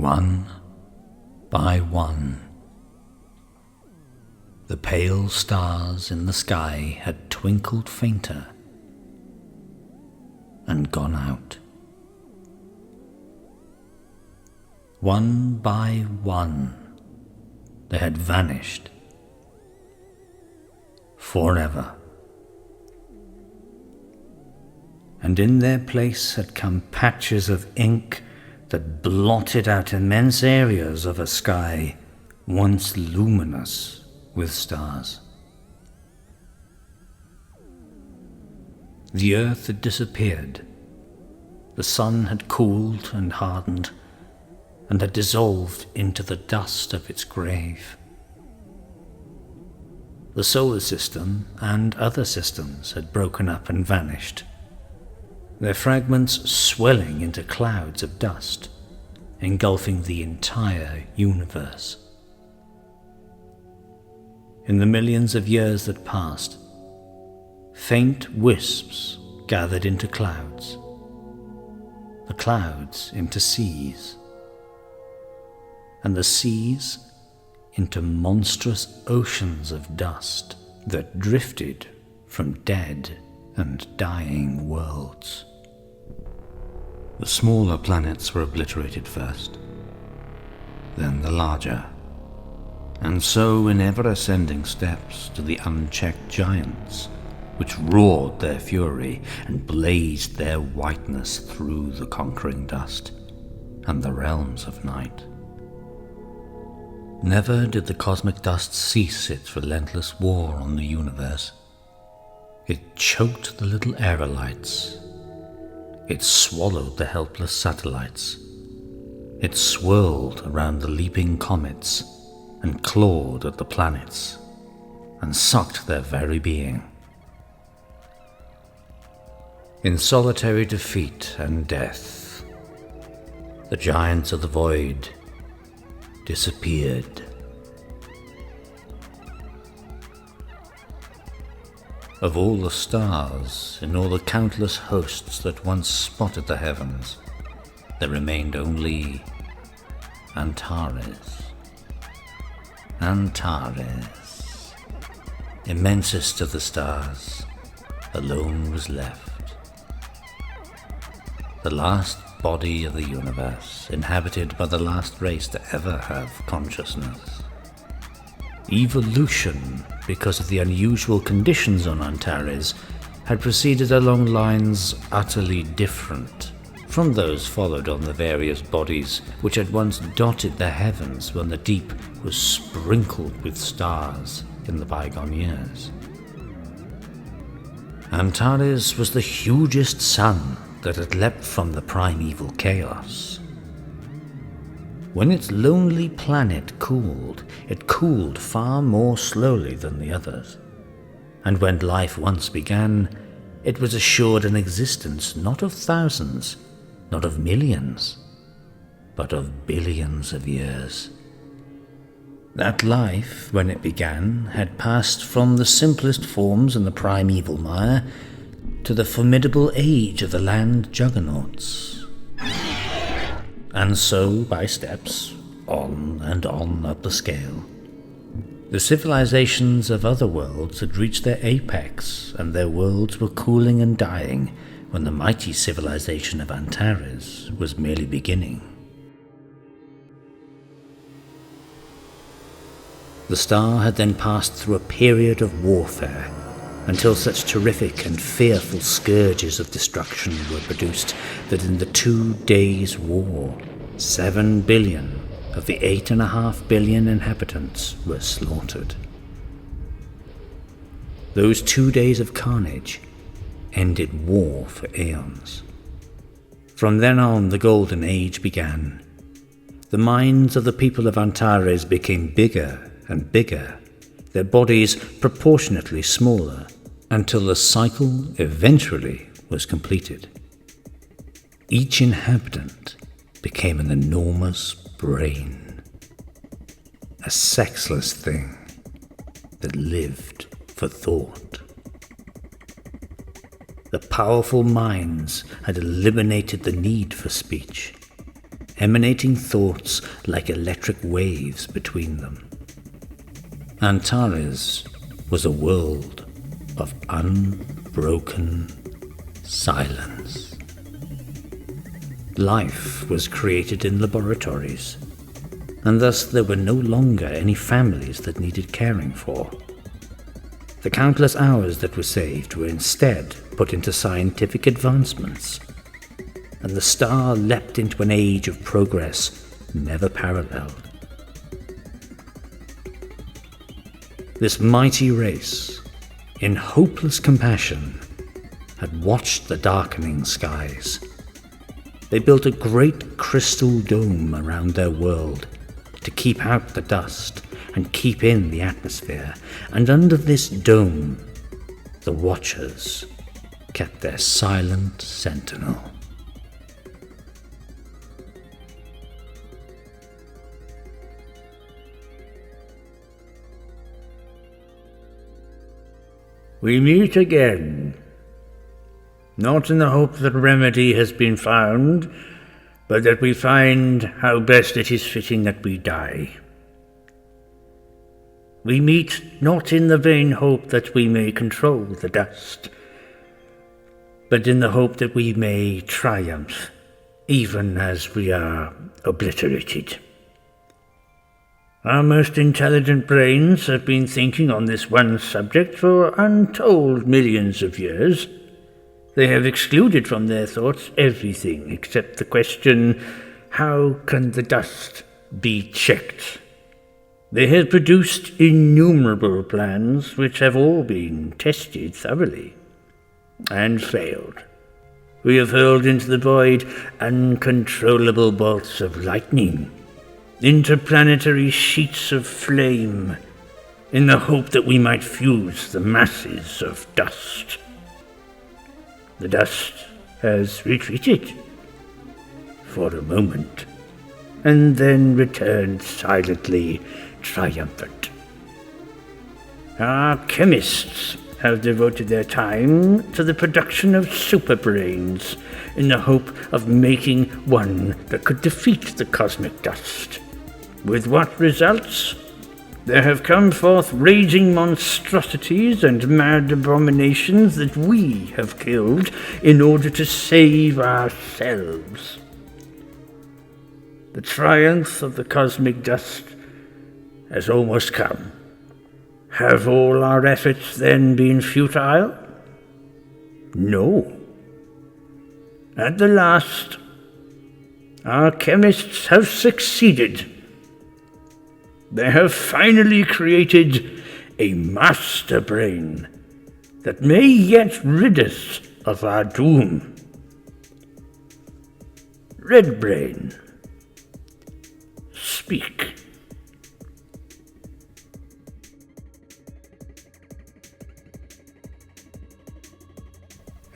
One by one, the pale stars in the sky had twinkled fainter and gone out. One by one, they had vanished forever. And in their place had come patches of ink that blotted out immense areas of a sky once luminous with stars. The earth had disappeared. The sun had cooled and hardened and had dissolved into the dust of its grave. The solar system and other systems had broken up and vanished, their fragments swelling into clouds of dust, engulfing the entire universe. In the millions of years that passed, faint wisps gathered into clouds, the clouds into seas, and the seas into monstrous oceans of dust that drifted from dead and dying worlds. The smaller planets were obliterated first, then the larger, and so in ever-ascending steps to the unchecked giants, which roared their fury and blazed their whiteness through the conquering dust and the realms of night. Never did the cosmic dust cease its relentless war on the universe. It choked the little aerolites. It swallowed the helpless satellites. It swirled around the leaping comets and clawed at the planets and sucked their very being. In solitary defeat and death, the giants of the void disappeared. Of all the stars in all the countless hosts that once spotted the heavens, there remained only Antares. Antares, immensest of the stars, alone was left. The last body of the universe, inhabited by the last race to ever have consciousness. Evolution, because of the unusual conditions on Antares, had proceeded along lines utterly different from those followed on the various bodies which had once dotted the heavens when the deep was sprinkled with stars in the bygone years. Antares was the hugest sun that had leapt from the primeval chaos. When its lonely planet cooled, it cooled far more slowly than the others. And when life once began, it was assured an existence not of thousands, not of millions, but of billions of years. That life, when it began, had passed from the simplest forms in the primeval mire to the formidable age of the land juggernauts. And so, by steps, on and on up the scale, the civilizations of other worlds had reached their apex, and their worlds were cooling and dying when the mighty civilization of Antares was merely beginning. The star had then passed through a period of warfare, until such terrific and fearful scourges of destruction were produced that in the 2 days' war, 7 billion of the 8.5 billion inhabitants were slaughtered. Those 2 days of carnage ended war for aeons. From then on, the Golden Age began. The minds of the people of Antares became bigger and bigger, their bodies proportionately smaller, until the cycle eventually was completed. Each inhabitant became an enormous brain, a sexless thing that lived for thought. The powerful minds had eliminated the need for speech. emanating thoughts like electric waves between them. Antares was a world of unbroken silence. Life was created in laboratories, and thus there were no longer any families that needed caring for. The countless hours that were saved were instead put into scientific advancements, and the star leapt into an age of progress never paralleled. This mighty race, in hopeless compassion, had watched the darkening skies. They built a great crystal dome around their world to keep out the dust and keep in the atmosphere, and under this dome, the Watchers kept their silent sentinel. We meet again, not in the hope that remedy has been found, but that we find how best it is fitting that we die. We meet not in the vain hope that we may control the dust, but in the hope that we may triumph, even as we are obliterated. Our most intelligent brains have been thinking on this one subject for untold millions of years. They have excluded from their thoughts everything except the question, how can the dust be checked? They have produced innumerable plans which have all been tested thoroughly and failed. We have hurled into the void uncontrollable bolts of lightning, interplanetary sheets of flame, in the hope that we might fuse the masses of dust. The dust has retreated for a moment, and then returned silently triumphant. Our chemists have devoted their time to the production of superbrains in the hope of making one that could defeat the cosmic dust. With what results? There have come forth raging monstrosities and mad abominations that we have killed in order to save ourselves. The triumph of the cosmic dust has almost come. Have all our efforts then been futile? No. At the last, our chemists have succeeded. They have finally created a master brain that may yet rid us of our doom. Red Brain, speak.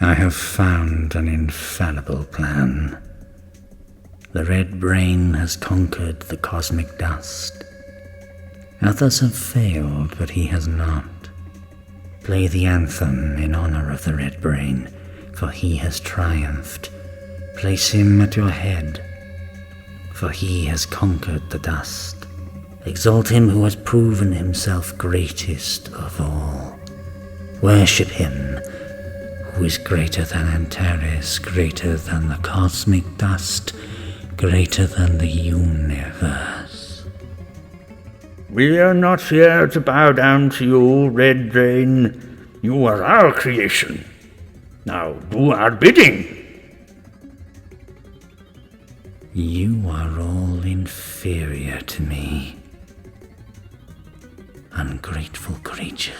I have found an infallible plan. The Red Brain has conquered the cosmic dust. Others have failed, but he has not. Play the anthem in honor of the Red Brain, for he has triumphed. Place him at your head, for he has conquered the dust. Exalt him who has proven himself greatest of all. Worship him who is greater than Antares, greater than the cosmic dust, greater than the universe. We are not here to bow down to you, Red Brain. You are our creation. Now do our bidding. You are all inferior to me, ungrateful creatures.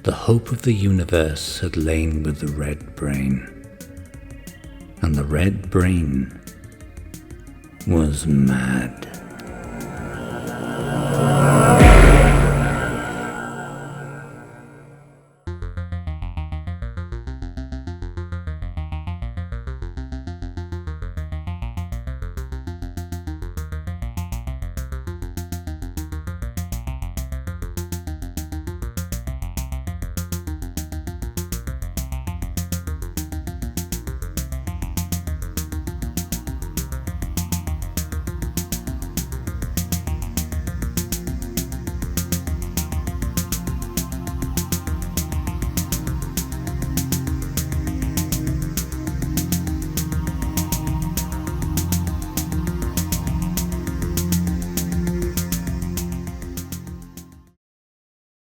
The hope of the universe had lain with the Red Brain, and the Red Brain was mad.